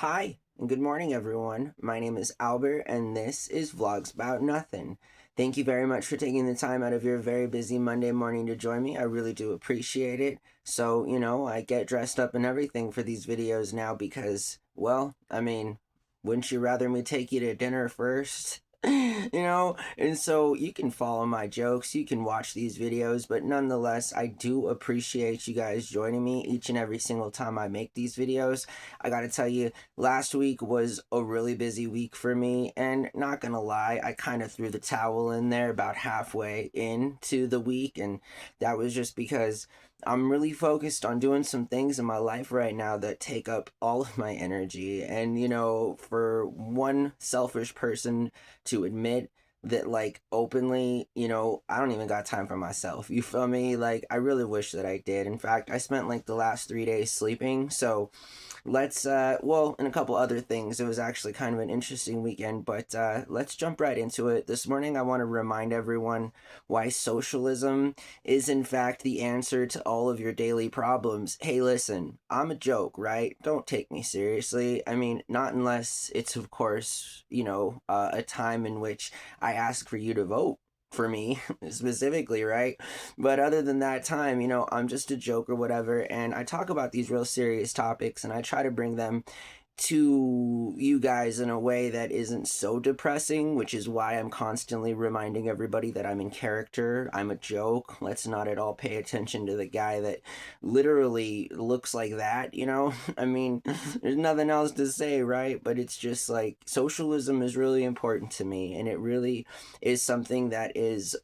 Hi, and good morning, everyone. My name is Albert, and this is Vlogs About Nothing. Thank you very much for taking the time out of your very busy Monday morning to join me. I really do appreciate it. So, I get dressed up and everything for these videos now because, well, wouldn't you rather me take you to dinner first? And so you can follow my jokes, you can watch these videos, but nonetheless, I do appreciate you guys joining me each and every single time I make these videos. I gotta tell you, last week was a really busy week for me, and not gonna lie, I kind of threw the towel in there about halfway into the week, and that was just because I'm really focused on doing some things in my life right now that take up all of my energy. And, for one selfish person to admit that, like, openly, I don't even got time for myself. You feel me? Like, I really wish that I did. In fact, I spent like the last 3 days sleeping. So and a couple other things. It was actually kind of an interesting weekend, but let's jump right into it. This morning, I want to remind everyone why socialism is, in fact, the answer to all of your daily problems. Hey, listen, I'm a joke, right? Don't take me seriously. I mean, not unless it's, of course, a time in which I ask for you to vote for me specifically, right? But other than that time, I'm just a joke or whatever, and I talk about these real serious topics and I try to bring them to you guys in a way that isn't so depressing, which is why I'm constantly reminding everybody that I'm in character. I'm a joke. Let's not at all pay attention to the guy that literally looks like that. I mean, there's nothing else to say, right? But it's just like socialism is really important to me, and it really is something that is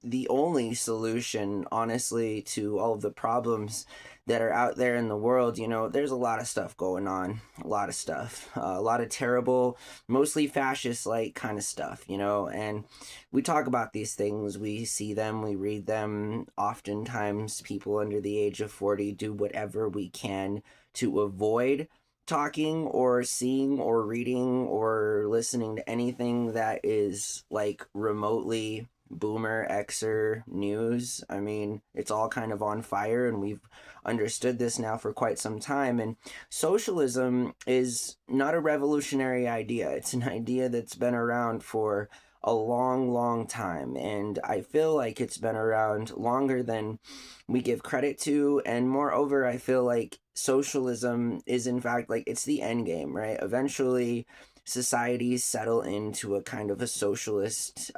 the only solution, honestly, to all of the problems that are out there in the world. There's a lot of stuff going on, a lot of stuff, a lot of terrible, mostly fascist like kind of stuff, and we talk about these things, we see them, we read them. Oftentimes, people under the age of 40 do whatever we can to avoid talking or seeing or reading or listening to anything that is like remotely boomer xer news. I mean, it's all kind of on fire, and we've understood this now for quite some time. And socialism is not a revolutionary idea, it's an idea that's been around for a long, long time. And I feel like it's been around longer than we give credit to. And moreover, I feel like socialism is, in fact, like it's the end game, right? Eventually, societies settle into a kind of a socialist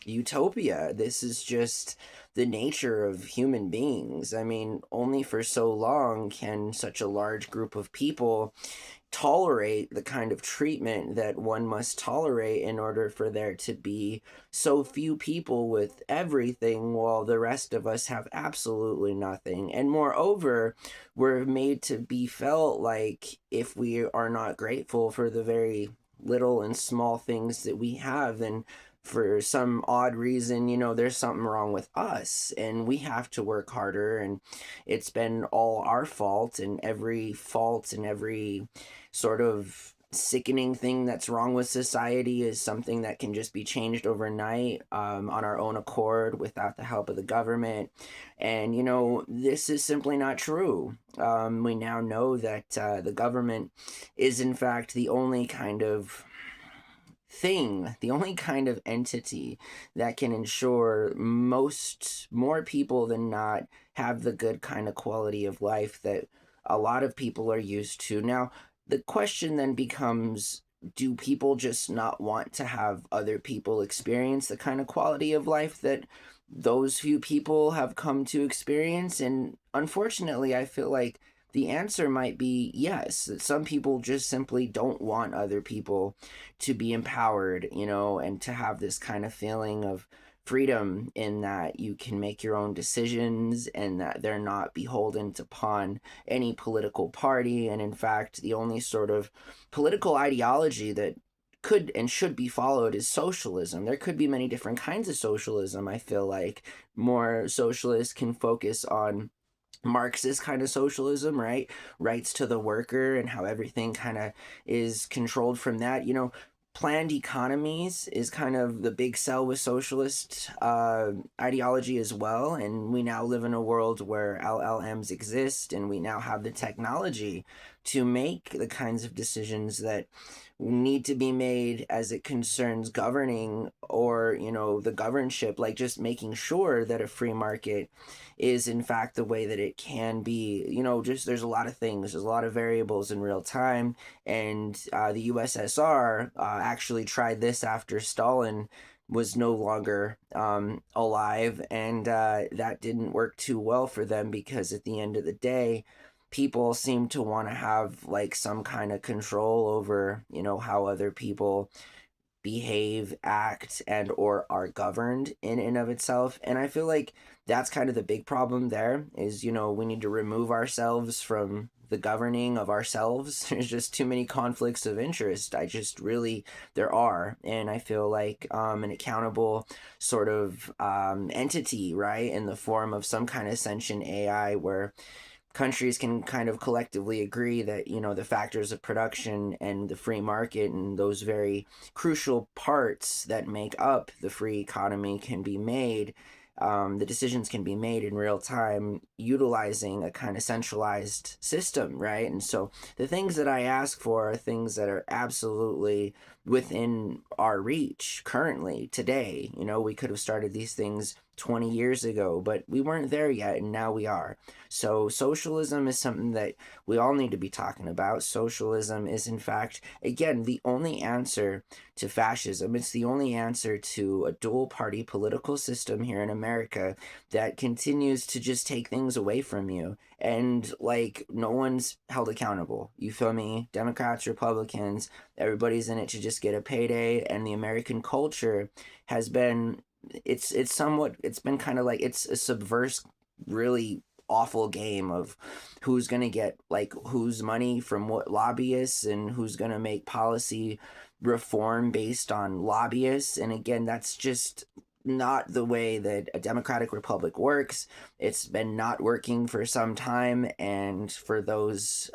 utopia. This is just the nature of human beings. I mean, only for so long can such a large group of people tolerate the kind of treatment that one must tolerate in order for there to be so few people with everything while the rest of us have absolutely nothing. And moreover, we're made to be felt like if we are not grateful for the very little and small things that we have, then for some odd reason, there's something wrong with us and we have to work harder, and it's been all our fault, and every fault and every sort of sickening thing that's wrong with society is something that can just be changed overnight, on our own accord without the help of the government. And this is simply not true. We now know that the government is, in fact, the only kind of entity that can ensure more people than not have the good kind of quality of life that a lot of people are used to. Now, the question then becomes, do people just not want to have other people experience the kind of quality of life that those few people have come to experience? And unfortunately, I feel like the answer might be yes, that some people just simply don't want other people to be empowered, and to have this kind of feeling of freedom in that you can make your own decisions and that they're not beholden upon any political party. And in fact, the only sort of political ideology that could and should be followed is socialism. There could be many different kinds of socialism. I feel like more socialists can focus on Marxist kind of socialism, right? Rights to the worker and how everything kind of is controlled from that. Planned economies is kind of the big sell with socialist ideology as well. And we now live in a world where LLMs exist, and we now have the technology to make the kinds of decisions that need to be made as it concerns governing, or the governship, like just making sure that a free market is in fact the way that it can be. Just there's a lot of things, there's a lot of variables in real time. And the USSR actually tried this after Stalin was no longer alive, and that didn't work too well for them, because at the end of the day, people seem to want to have like some kind of control over how other people behave, act, and or are governed in and of itself. And I feel like that's kind of the big problem there is, we need to remove ourselves from the governing of ourselves. There's just too many conflicts of interest. There are. And I feel like an accountable sort of entity, right, in the form of some kind of sentient AI, where countries can kind of collectively agree that the factors of production and the free market and those very crucial parts that make up the free economy can be made. The decisions can be made in real time utilizing a kind of centralized system, right? And so the things that I ask for are things that are absolutely within our reach currently today. We could have started these things 20 years ago, but we weren't there yet, and now we are. So socialism is something that we all need to be talking about. Socialism is, in fact, again, the only answer to fascism. It's the only answer to a dual-party political system here in America that continues to just take things away from you. And, like, no one's held accountable. You feel me? Democrats, Republicans, everybody's in it to just get a payday. And the American culture has been, it's been kind of like, it's a subversive, really awful game of who's going to get like whose money from what lobbyists, and who's going to make policy reform based on lobbyists. And again, that's just not the way that a democratic republic works. It's been not working for some time. And for those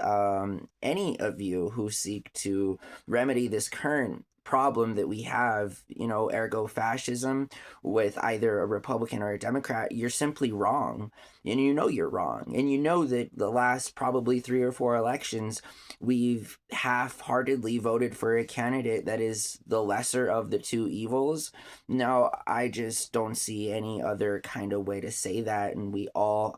any of you who seek to remedy this current problem that we have, ergo fascism, with either a Republican or a Democrat, you're simply wrong. And you're wrong. And that the last probably 3 or 4 elections, we've half-heartedly voted for a candidate that is the lesser of the two evils. Now, I just don't see any other kind of way to say that. And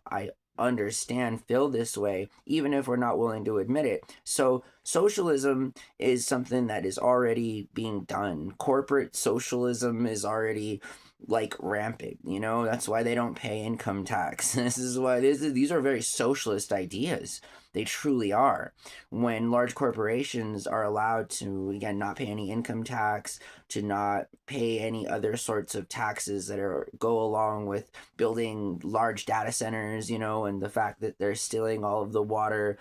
I understand, feel this way, even if we're not willing to admit it. So socialism is something that is already being done. Corporate socialism is already like rampant. That's why they don't pay income tax. This is why these are very socialist ideas. They truly are. When large corporations are allowed to, again, not pay any income tax, to not pay any other sorts of taxes that go along with building large data centers, and the fact that they're stealing all of the water.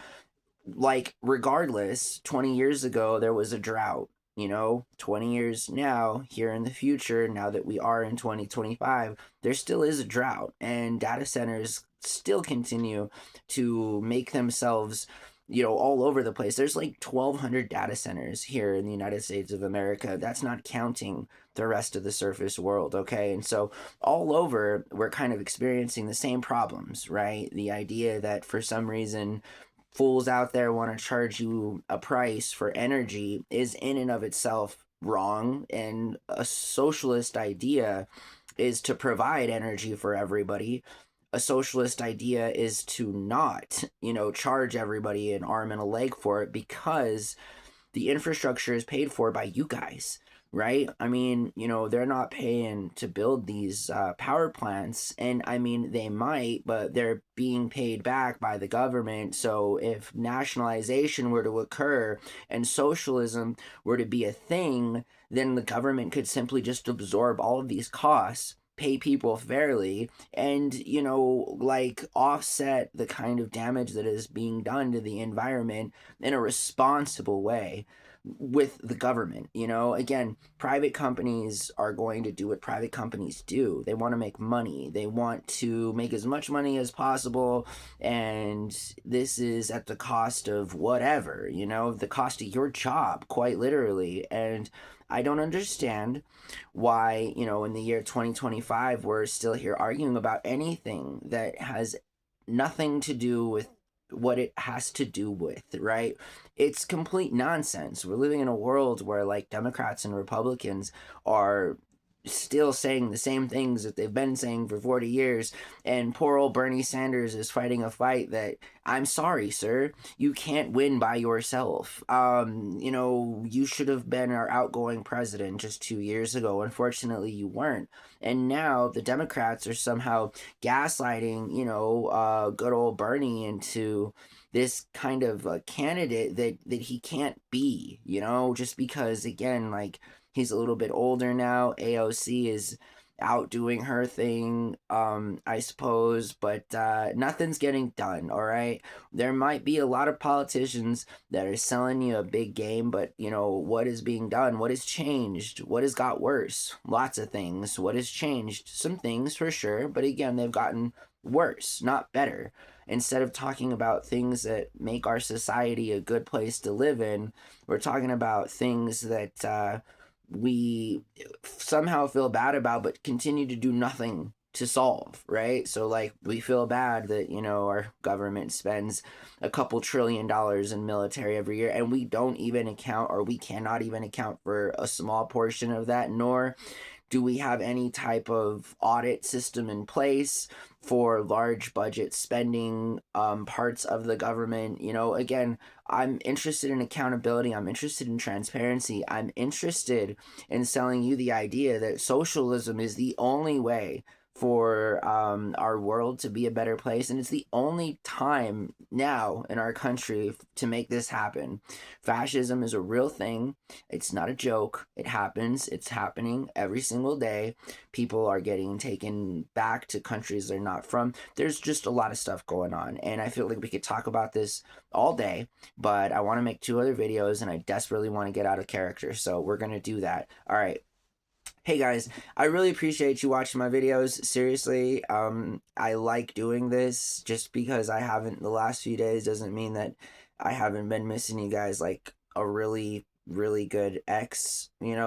Like, regardless, 20 years ago, there was a drought. 20 years now, here in the future, now that we are in 2025, there still is a drought, and data centers still continue to make themselves, all over the place. There's like 1,200 data centers here in the United States of America. That's not counting the rest of the surface world, okay? And so all over, we're kind of experiencing the same problems, right? The idea that for some reason fools out there want to charge you a price for energy is in and of itself wrong. And a socialist idea is to provide energy for everybody. A socialist idea is to not, charge everybody an arm and a leg for it, because the infrastructure is paid for by you guys, right? I mean, they're not paying to build these power plants. And I mean, they might, but they're being paid back by the government. So if nationalization were to occur and socialism were to be a thing, then the government could simply just absorb all of these costs, pay people fairly, and like offset the kind of damage that is being done to the environment in a responsible way with the government. Again, private companies are going to do what private companies do. They want to make money. They want to make as much money as possible, and this is at the cost of whatever, the cost of your job, quite literally. And I don't understand why, in the year 2025, we're still here arguing about anything that has nothing to do with what it has to do with, right? It's complete nonsense. We're living in a world where like Democrats and Republicans are still saying the same things that they've been saying for 40 years, and poor old Bernie Sanders is fighting a fight that, I'm sorry, sir, you can't win by yourself. You should have been our outgoing president just 2 years ago. Unfortunately, you weren't. And now the Democrats are somehow gaslighting, good old Bernie into this kind of candidate that he can't be, just because, again, like, he's a little bit older now. AOC is out doing her thing, I suppose, but nothing's getting done, all right? There might be a lot of politicians that are selling you a big game, but, what is being done? What has changed? What has got worse? Lots of things. What has changed? Some things for sure, but again, they've gotten worse, not better. Instead of talking about things that make our society a good place to live in, we're talking about things that we somehow feel bad about but continue to do nothing to solve, right? So like we feel bad that our government spends a couple $1 trillion in military every year, and we don't even account, or we cannot even account for a small portion of that, nor do we have any type of audit system in place for large budget spending parts of the government. Again, I'm interested in accountability. I'm interested in transparency. I'm interested in selling you the idea that socialism is the only way for our world to be a better place, and it's the only time now in our country to make this happen. Fascism is a real thing. It's not a joke. It happens. It's happening every single day. People are getting taken back to countries they're not from. There's just a lot of stuff going on, and I feel like we could talk about this all day, but I want to make 2 other videos, and I desperately want to get out of character, so we're going to do that. All right. Hey guys, I really appreciate you watching my videos. Seriously, I like doing this. Just because I haven't the last few days doesn't mean that I haven't been missing you guys like a really, really good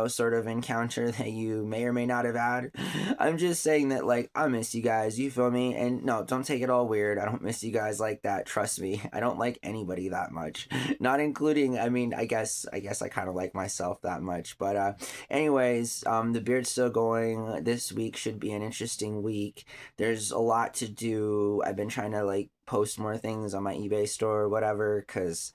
sort of encounter that you may or may not have had. I'm just saying that, like, I miss you guys, you feel me? And no, don't take it all weird. I don't miss you guys like that. Trust me. I don't like anybody that much. Not including, I guess I kind of like myself that much. But anyways, the beard's still going. This week should be an interesting week. There's a lot to do. I've been trying to like post more things on my eBay store or whatever, because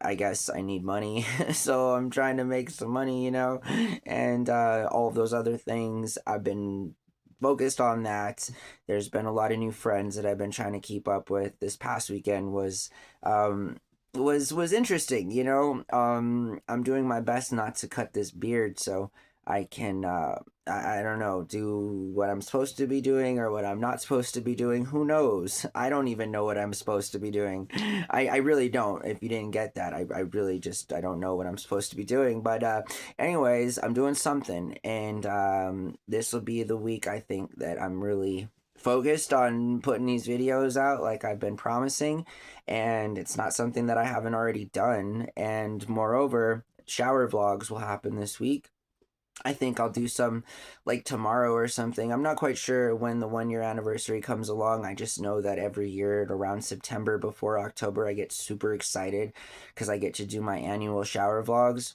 I guess I need money. So I'm trying to make some money, and all of those other things. I've been focused on that. There's been a lot of new friends that I've been trying to keep up with. This past weekend was interesting, I'm doing my best not to cut this beard so I can I don't know, do what I'm supposed to be doing or what I'm not supposed to be doing. Who knows? I don't even know what I'm supposed to be doing. I really don't. If you didn't get that, I really just, I don't know what I'm supposed to be doing. But anyways, I'm doing something, and this will be the week, I think, that I'm really focused on putting these videos out like I've been promising, and it's not something that I haven't already done. And moreover, shower vlogs will happen this week. I think I'll do some like tomorrow or something. I'm not quite sure when the 1 year anniversary comes along. I just know that every year at around September before October, I get super excited because I get to do my annual shower vlogs.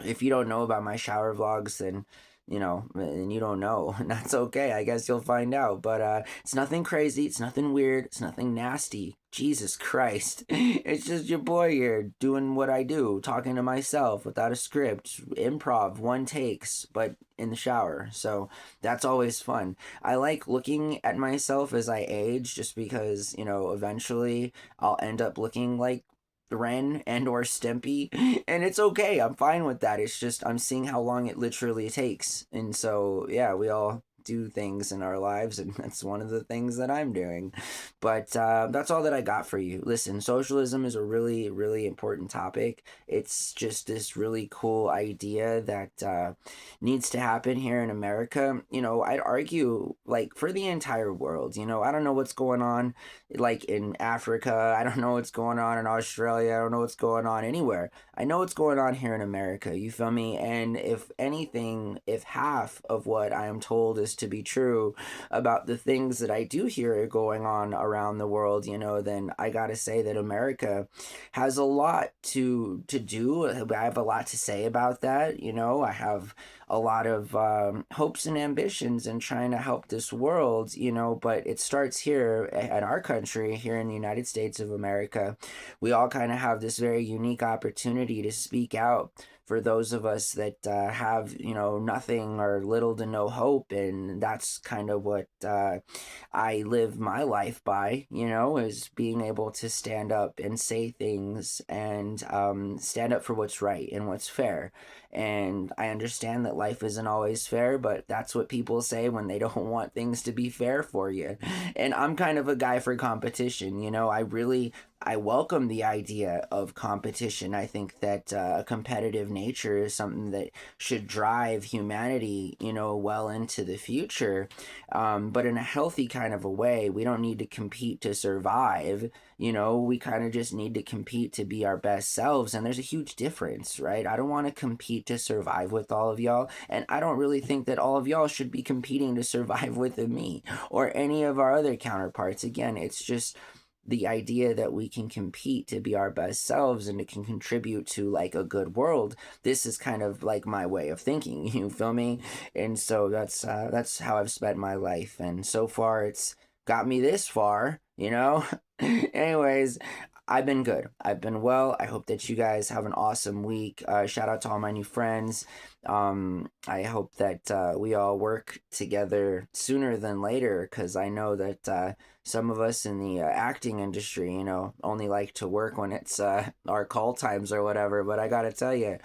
If you don't know about my shower vlogs, then and you don't know, and that's okay. I guess you'll find out. But it's nothing crazy, it's nothing weird, it's nothing nasty. Jesus Christ. It's just your boy here doing what I do, talking to myself without a script, improv, one takes, but in the shower. So that's always fun. I like looking at myself as I age, just because, eventually I'll end up looking like Ren and or Stimpy, and it's okay. I'm fine with that. It's just I'm seeing how long it literally takes. And so yeah, we all do things in our lives, and that's one of the things that I'm doing. But that's all that I got for you. Listen, socialism is a really, really important topic. It's just this really cool idea that needs to happen here in America. I'd argue like for the entire world. I don't know what's going on like in Africa. I don't know what's going on in Australia. I don't know what's going on anywhere. I know what's going on here in America. You feel me? And if anything, if half of what I am told is to be true about the things that I do hear are going on around the world, then I gotta say that America has a lot to do. I have a lot to say about that. I have a lot of hopes and ambitions in trying to help this world, but it starts here at our country, here in the United States of America. We all kind of have this very unique opportunity to speak out for those of us that have nothing or little to no hope, and that's kind of what I live my life by, is being able to stand up and say things and stand up for what's right and what's fair. And I understand that life isn't always fair, but that's what people say when they don't want things to be fair for you. And I'm kind of a guy for competition. I welcome the idea of competition. I think that competitive nature is something that should drive humanity, well into the future, but in a healthy kind of a way. We don't need to compete to survive. We kind of just need to compete to be our best selves. And there's a huge difference, right? I don't want to compete to survive with all of y'all. And I don't really think that all of y'all should be competing to survive with me or any of our other counterparts. Again, it's just the idea that we can compete to be our best selves and it can contribute to like a good world. This is kind of like my way of thinking, you feel me? And so that's how I've spent my life, and so far it's got me this far. Anyways, I've been good. I've been well. I hope that you guys have an awesome week. Shout out to all my new friends. I hope that we all work together sooner than later, because I know that some of us in the acting industry, only like to work when it's our call times or whatever. But I gotta tell you,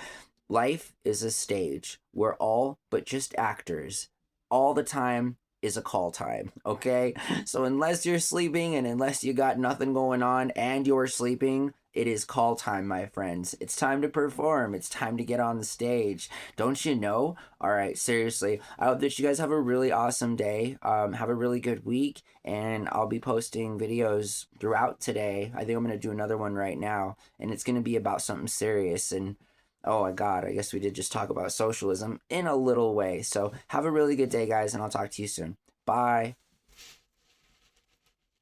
life is a stage. We're all but just actors. All the time is a call time, okay? So unless you're sleeping and unless you got nothing going on and you're sleeping, it is call time, my friends. It's time to perform. It's time to get on the stage. Don't you know? All right, seriously. I hope that you guys have a really awesome day. Have a really good week, and I'll be posting videos throughout today. I think I'm going to do another one right now, and it's going to be about something serious. And oh my God, I guess we did just talk about socialism in a little way. So have a really good day, guys, and I'll talk to you soon. Bye.